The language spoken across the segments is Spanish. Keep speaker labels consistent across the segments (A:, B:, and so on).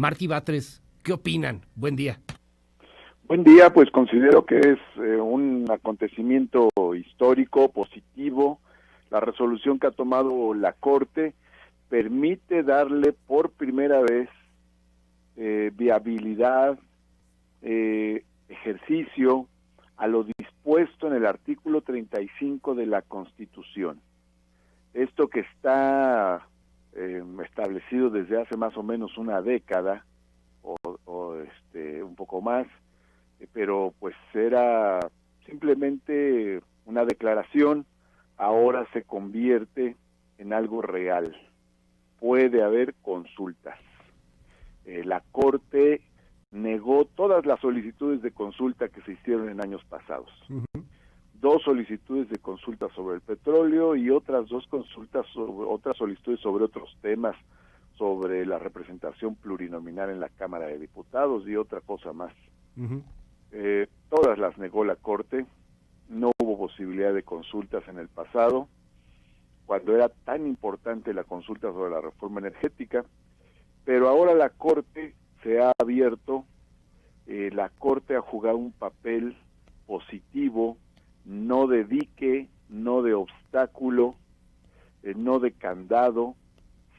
A: Martí Batres, ¿qué opinan? Buen día.
B: Buen día, pues considero que es un acontecimiento histórico, positivo. La resolución que ha tomado la Corte permite darle por primera vez viabilidad, ejercicio a lo dispuesto en el artículo 35 de la Constitución. Esto que está establecido desde hace más o menos una década o un poco más, pero pues era simplemente una declaración, ahora se convierte en algo real. Puede haber consultas. La Corte negó todas las solicitudes de consulta que se hicieron en años pasados. Uh-huh. 2 solicitudes de consulta sobre el petróleo y otras 2 consultas otras solicitudes sobre otros temas, sobre la representación plurinominal en la Cámara de Diputados y otra cosa más. Uh-huh. Todas las negó la Corte. No hubo posibilidad de consultas en el pasado, cuando era tan importante la consulta sobre la reforma energética, pero ahora la Corte se ha abierto. La Corte ha jugado un papel positivo, no de dique, no de obstáculo, no de candado,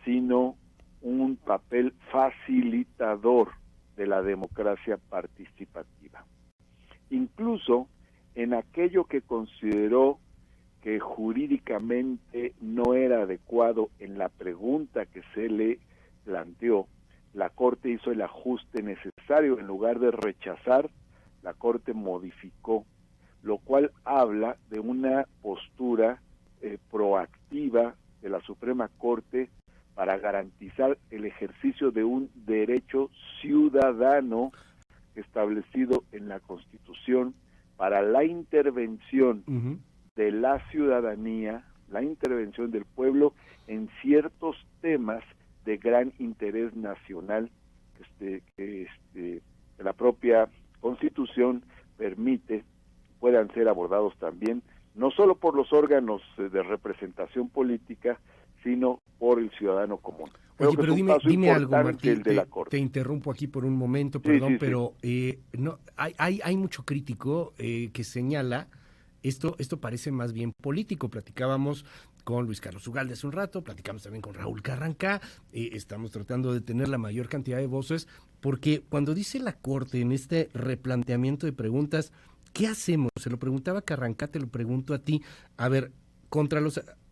B: sino un papel facilitador de la democracia participativa. Incluso en aquello que consideró que jurídicamente no era adecuado en la pregunta que se le planteó, la Corte hizo el ajuste necesario. En lugar de rechazar, la Corte modificó, lo cual habla de una postura proactiva de la Suprema Corte para garantizar el ejercicio de un derecho ciudadano establecido en la Constitución para la intervención uh-huh. de la ciudadanía, la intervención del pueblo en ciertos temas de gran interés nacional que la propia Constitución permite puedan ser abordados también, no solo por los órganos de representación política, sino por el ciudadano común.
A: Oye, pero dime algo, Martín, te interrumpo aquí por un momento, perdón, sí, pero no, hay mucho crítico que señala, esto parece más bien político. Platicábamos con Luis Carlos Ugalde hace un rato, platicamos también con Raúl Carrancá, estamos tratando de tener la mayor cantidad de voces, porque cuando dice la Corte en este replanteamiento de preguntas, ¿qué hacemos? Se lo preguntaba Carrancá, te lo pregunto a ti. A ver,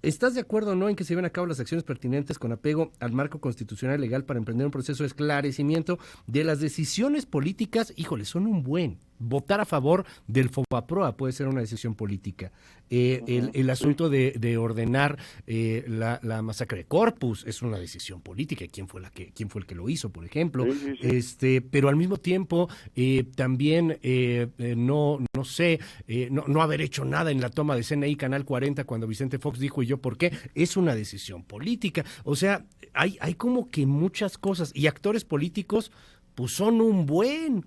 A: ¿estás de acuerdo o no en que se lleven a cabo las acciones pertinentes con apego al marco constitucional legal para emprender un proceso de esclarecimiento de las decisiones políticas? Híjole, son un buen. Votar a favor del FOBAPROA puede ser una decisión política. El asunto de ordenar la masacre de Corpus es una decisión política. ¿Quién fue el que lo hizo, por ejemplo? Sí. Pero al mismo tiempo también no haber hecho nada en la toma de CNI Canal 40 cuando Vicente Fox dijo, ¿y yo por qué? Es una decisión política. O sea, hay como que muchas cosas, y actores políticos pues son un buen.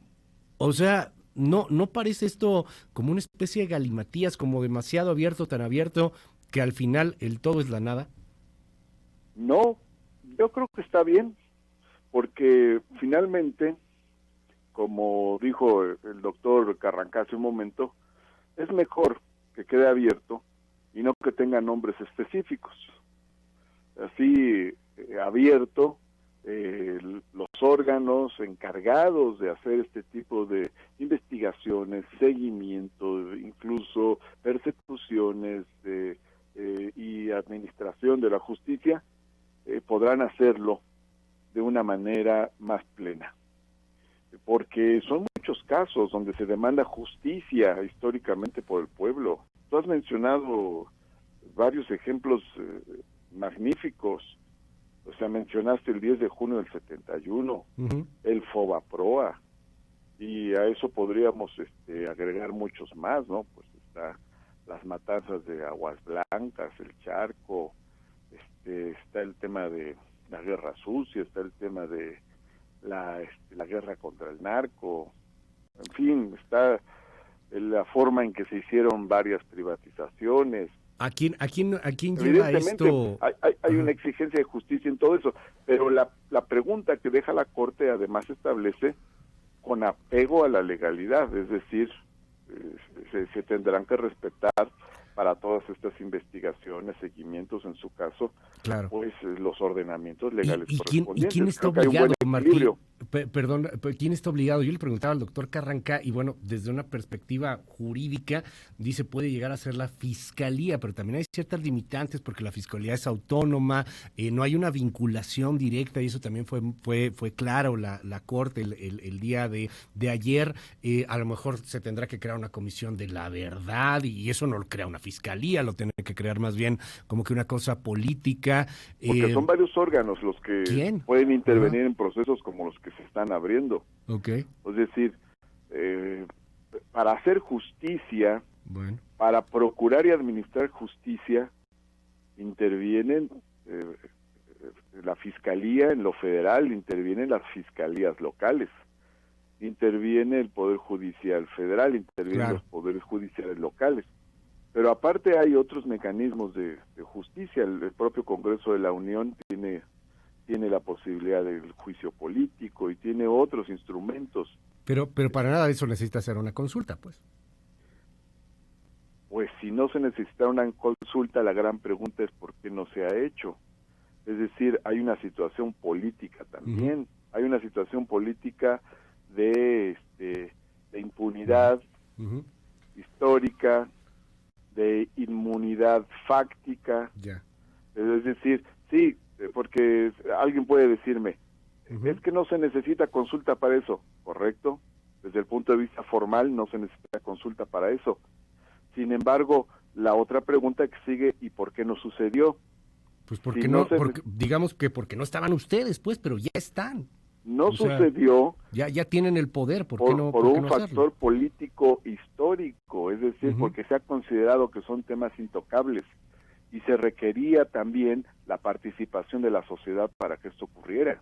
A: O sea, no parece esto como una especie de galimatías, como demasiado abierto, tan abierto, que al final el todo es la nada.
B: No, yo creo que está bien, porque finalmente, como dijo el doctor Carrancá hace un momento, es mejor que quede abierto y no que tenga nombres específicos. Así, abierto, los órganos encargados de hacer este tipo de investigaciones, seguimiento, incluso persecuciones y administración de la justicia, podrán hacerlo de una manera más plena. Porque son muchos casos donde se demanda justicia históricamente por el pueblo. Tú has mencionado varios ejemplos magníficos. O sea, mencionaste el 10 de junio del 71, uh-huh. el FOBAPROA, y a eso podríamos agregar muchos más, ¿no? Pues está las matanzas de Aguas Blancas, el Charco, está el tema de la guerra sucia, está el tema de la guerra contra el narco, en fin, está la forma en que se hicieron varias privatizaciones,
A: ¿A quién lleva esto?
B: Hay una exigencia de justicia en todo eso, pero la pregunta que deja la Corte además establece con apego a la legalidad, es decir, se tendrán que respetar para todas estas investigaciones, seguimientos en su caso,
A: claro,
B: pues los ordenamientos legales
A: correspondientes. ¿Y quién está
B: Creo
A: obligado, Martín? Perdón, ¿quién está obligado? Yo le preguntaba al doctor Carranca, y bueno, desde una perspectiva jurídica, dice puede llegar a ser la Fiscalía, pero también hay ciertas limitantes porque la Fiscalía es autónoma, no hay una vinculación directa, y eso también fue claro la Corte el día de ayer. A lo mejor se tendrá que crear una comisión de la verdad, y eso no lo crea una Fiscalía, lo tiene que crear más bien como que una cosa política.
B: Porque son varios órganos los que pueden intervenir en procesos como los que se están abriendo.
A: Okay.
B: Es decir, para hacer justicia, para procurar y administrar justicia, intervienen la Fiscalía en lo federal, intervienen las fiscalías locales, interviene el Poder Judicial Federal, intervienen los poderes judiciales locales. Pero aparte hay otros mecanismos de justicia. El propio Congreso de la Unión tiene la posibilidad del juicio político y tiene otros instrumentos.
A: Pero para nada de eso necesita hacer una consulta, pues.
B: Pues si no se necesita una consulta, la gran pregunta es ¿por qué no se ha hecho? Es decir, hay una situación política también. Hay una situación política de impunidad histórica, de inmunidad fáctica. Es decir, sí, porque alguien puede decirme, es que no se necesita consulta para eso, ¿correcto? Desde el punto de vista formal no se necesita consulta para eso. Sin embargo, la otra pregunta que sigue, ¿y por qué no sucedió?
A: Pues porque digamos que porque no estaban ustedes, pues, pero ya están.
B: No sucedió.
A: Ya tienen el poder, ¿por qué no?
B: Por un factor político histórico, es decir, porque se ha considerado que son temas intocables y se requería también la participación de la sociedad para que esto ocurriera.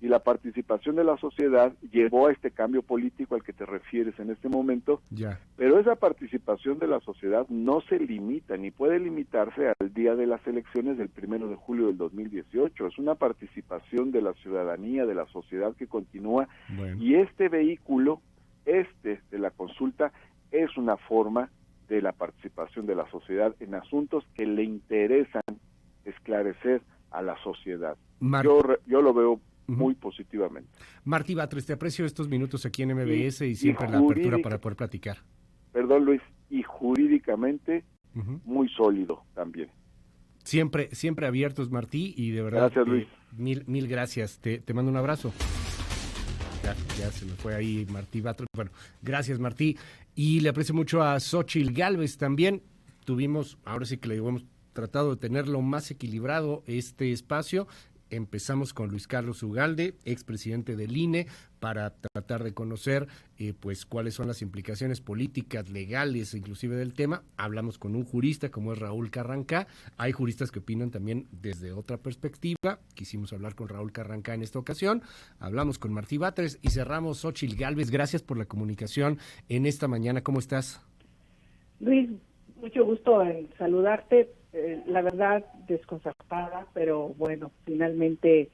B: Y la participación de la sociedad llevó a este cambio político al que te refieres en este momento, pero esa participación de la sociedad no se limita ni puede limitarse al día de las elecciones del 1 de julio del 2018. Es una participación de la ciudadanía, de la sociedad que continúa, y este vehículo, de la consulta, es una forma de la participación de la sociedad en asuntos que le interesan esclarecer a la sociedad. Yo lo veo muy positivamente.
A: Martí Batres, te aprecio estos minutos aquí en MBS y siempre la apertura para poder platicar.
B: Perdón, Luis, y jurídicamente muy sólido también.
A: Siempre abiertos, Martí, y de verdad,
B: gracias, Luis.
A: Mil gracias. Te mando un abrazo. Ya se me fue ahí Martí Batres. Bueno, gracias, Martí. Y le aprecio mucho a Xóchitl Gálvez también. Ahora sí que le hemos tratado de tener lo más equilibrado este espacio. Empezamos con Luis Carlos Ugalde, expresidente del INE, para tratar de conocer pues cuáles son las implicaciones políticas, legales, inclusive del tema. Hablamos con un jurista como es Raúl Carranca. Hay juristas que opinan también desde otra perspectiva. Quisimos hablar con Raúl Carranca en esta ocasión. Hablamos con Martí Batres y cerramos Xóchitl Gálvez. Gracias por la comunicación en esta mañana. ¿Cómo estás?
C: Luis, mucho gusto en saludarte. La verdad, desconcertada, pero bueno, finalmente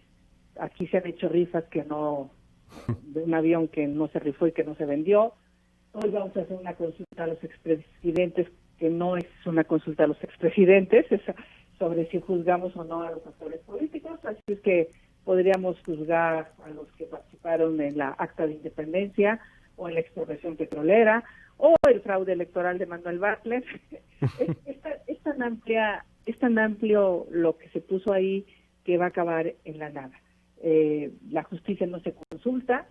C: aquí se han hecho rifas de un avión que no se rifó y que no se vendió. Hoy vamos a hacer una consulta a los expresidentes, que no es una consulta a los expresidentes, es sobre si juzgamos o no a los actores políticos, así es que podríamos juzgar a los que participaron en la acta de independencia o en la expropiación petrolera o el fraude electoral de Manuel Bartlett. Es tan amplio lo que se puso ahí que va a acabar en la nada. La justicia no se consulta.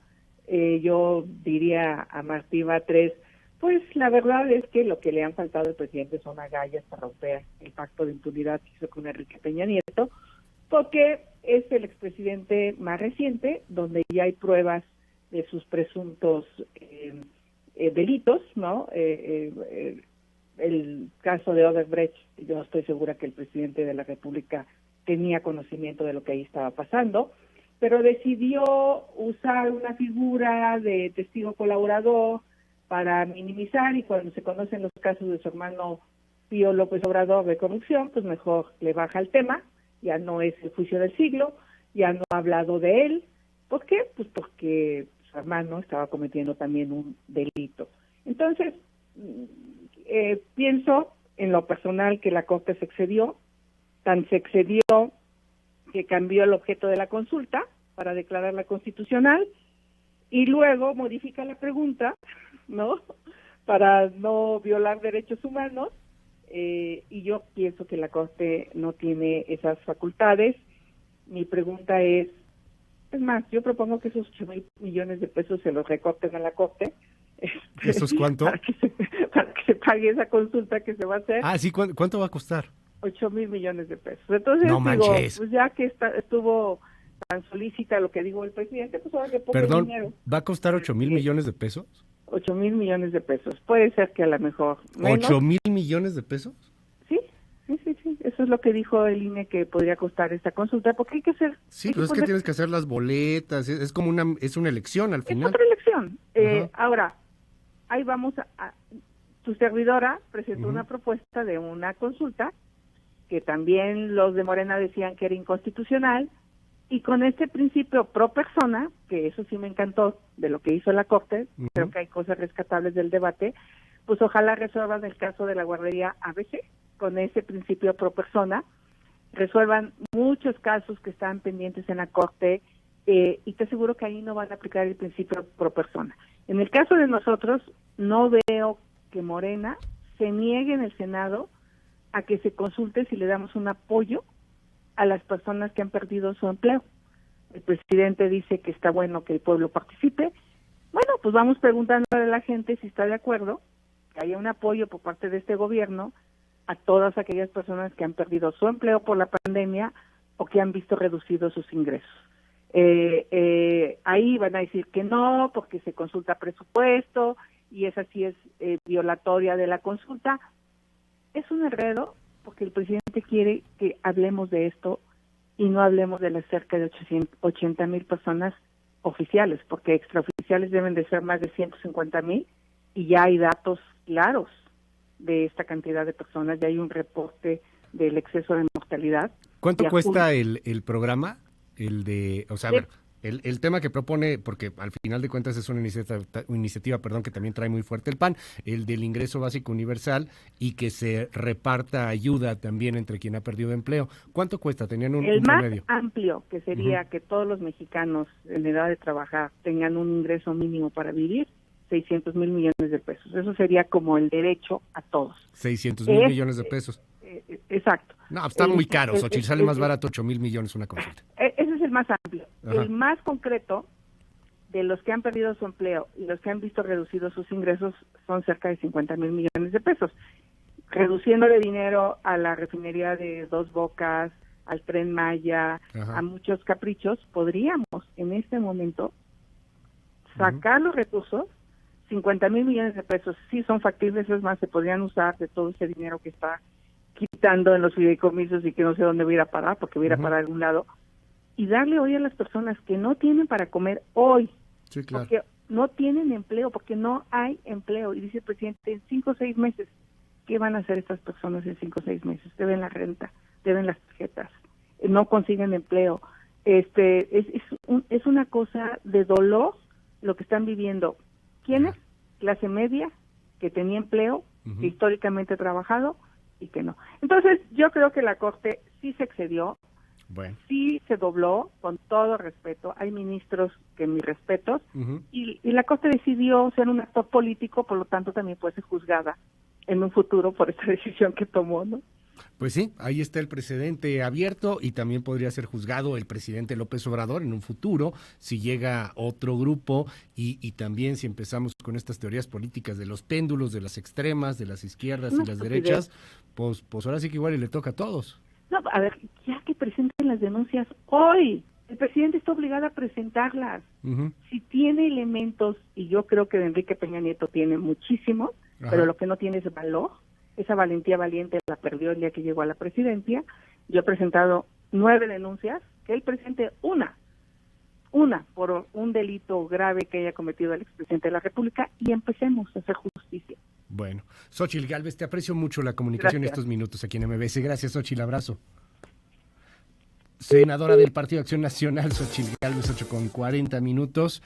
C: Yo diría a Martí Batres, pues la verdad es que lo que le han faltado al presidente son agallas para romper el pacto de impunidad que hizo con Enrique Peña Nieto, porque es el expresidente más reciente, donde ya hay pruebas de sus presuntos delitos, ¿no? El caso de Odebrecht, yo estoy segura que el presidente de la República tenía conocimiento de lo que ahí estaba pasando, pero decidió usar una figura de testigo colaborador para minimizar, y cuando se conocen los casos de su hermano Pío López Obrador de corrupción, pues mejor le baja el tema, ya no es el juicio del siglo, ya no ha hablado de él. ¿Por qué? Pues porque su hermano estaba cometiendo también un delito. Entonces, pienso en lo personal que la Corte se excedió, tan se excedió que cambió el objeto de la consulta para declararla constitucional y luego modifica la pregunta, ¿no?, para no violar derechos humanos, y yo pienso que la Corte no tiene esas facultades. Mi pregunta es más, yo propongo que esos 8,000 millones de pesos se los recorten a la Corte.
A: ¿Eso es cuánto?
C: Para que se pague esa consulta que se va a hacer.
A: Ah, sí, ¿cuánto va a costar?
C: 8,000 millones de pesos. Entonces,
A: no manches.
C: pues ya que estuvo tan solícita lo que dijo el presidente, pues ahora que ponga
A: Perdón,
C: dinero.
A: ¿Va a costar 8,000 millones de pesos?
C: 8,000 millones de pesos. Puede ser que a lo mejor menos.
A: ¿8,000 millones de pesos?
C: Sí. Eso es lo que dijo el INE que podría costar esta consulta, porque hay que hacer...
A: Sí, pero es que tienes que hacer las boletas, es como una elección al final.
C: Es otra elección. Ahora, ahí vamos tu servidora presentó una propuesta de una consulta que también los de Morena decían que era inconstitucional, y con este principio pro persona, que eso sí me encantó de lo que hizo la Corte, creo que hay cosas rescatables del debate, pues ojalá resuelvan el caso de la guardería ABC, con ese principio pro persona, resuelvan muchos casos que están pendientes en la Corte, y te aseguro que ahí no van a aplicar el principio pro persona. En el caso de nosotros, no veo que Morena se niegue en el Senado a que se consulte si le damos un apoyo a las personas que han perdido su empleo. El presidente dice que está bueno que el pueblo participe. Bueno, pues vamos preguntándole a la gente si está de acuerdo que haya un apoyo por parte de este gobierno a todas aquellas personas que han perdido su empleo por la pandemia o que han visto reducidos sus ingresos. Ahí van a decir que no, porque se consulta presupuesto y esa sí es violatoria de la consulta. Es un enredo porque el presidente quiere que hablemos de esto y no hablemos de las cerca de 80,000 personas oficiales, porque extraoficiales deben de ser más de 150,000 y ya hay datos claros de esta cantidad de personas, ya hay un reporte del exceso de mortalidad.
A: ¿Cuánto cuesta el programa? El de, o sea, a ver, el tema que propone, porque al final de cuentas es una iniciativa, que también trae muy fuerte el PAN, el del ingreso básico universal y que se reparta ayuda también entre quien ha perdido empleo. ¿Cuánto cuesta? Tenían un promedio.
C: El más amplio, que sería que todos los mexicanos en edad de trabajar tengan un ingreso mínimo para vivir, 600,000 millones de pesos. Eso sería como el derecho a todos.
A: 600,000 millones de pesos.
C: Exacto.
A: No, está muy caro, Xochitl, sale más barato 8,000 millones una consulta.
C: Ese es el más amplio.
A: Ajá.
C: El más concreto, de los que han perdido su empleo y los que han visto reducidos sus ingresos, son cerca de 50,000 millones de pesos. Reduciéndole dinero a la refinería de Dos Bocas, al Tren Maya, a muchos caprichos, podríamos en este momento sacar los recursos. 50,000 millones de pesos sí son factibles, es más, se podrían usar de todo ese dinero que está quitando en los fideicomisos y que no sé dónde va a ir a parar, porque va a ir a parar a algún lado, y darle hoy a las personas que no tienen para comer hoy, porque no tienen empleo, porque no hay empleo, y dice el presidente, en 5 o 6 meses, ¿qué van a hacer estas personas en 5 o 6 meses? Deben la renta, deben las tarjetas, no consiguen empleo. Es una cosa de dolor lo que están viviendo. ¿Quiénes? Clase media, que tenía empleo, que históricamente ha trabajado, y que no. Entonces, yo creo que la Corte sí se excedió, sí se dobló, con todo respeto. Hay ministros que mis respetos, y la Corte decidió ser un actor político, por lo tanto también puede ser juzgada en un futuro por esta decisión que tomó, ¿no?
A: Pues sí, ahí está el precedente abierto y también podría ser juzgado el presidente López Obrador en un futuro si llega otro grupo y también si empezamos con estas teorías políticas de los péndulos, de las extremas, de las izquierdas y las derechas, pues ahora sí que igual y le toca a todos.
C: No, a ver, ya que presenten las denuncias hoy, el presidente está obligado a presentarlas. Si tiene elementos, y yo creo que de Enrique Peña Nieto tiene muchísimos, pero lo que no tiene es valor. Esa valentía valiente la perdió el día que llegó a la presidencia. Yo he presentado 9 denuncias, que él presente una por un delito grave que haya cometido el expresidente de la República y empecemos a hacer justicia.
A: Bueno, Xóchitl Gálvez, te aprecio mucho la comunicación estos minutos aquí en MBS. Gracias, Xóchitl, abrazo. Senadora del Partido Acción Nacional, Xóchitl Gálvez, 8:40 minutos.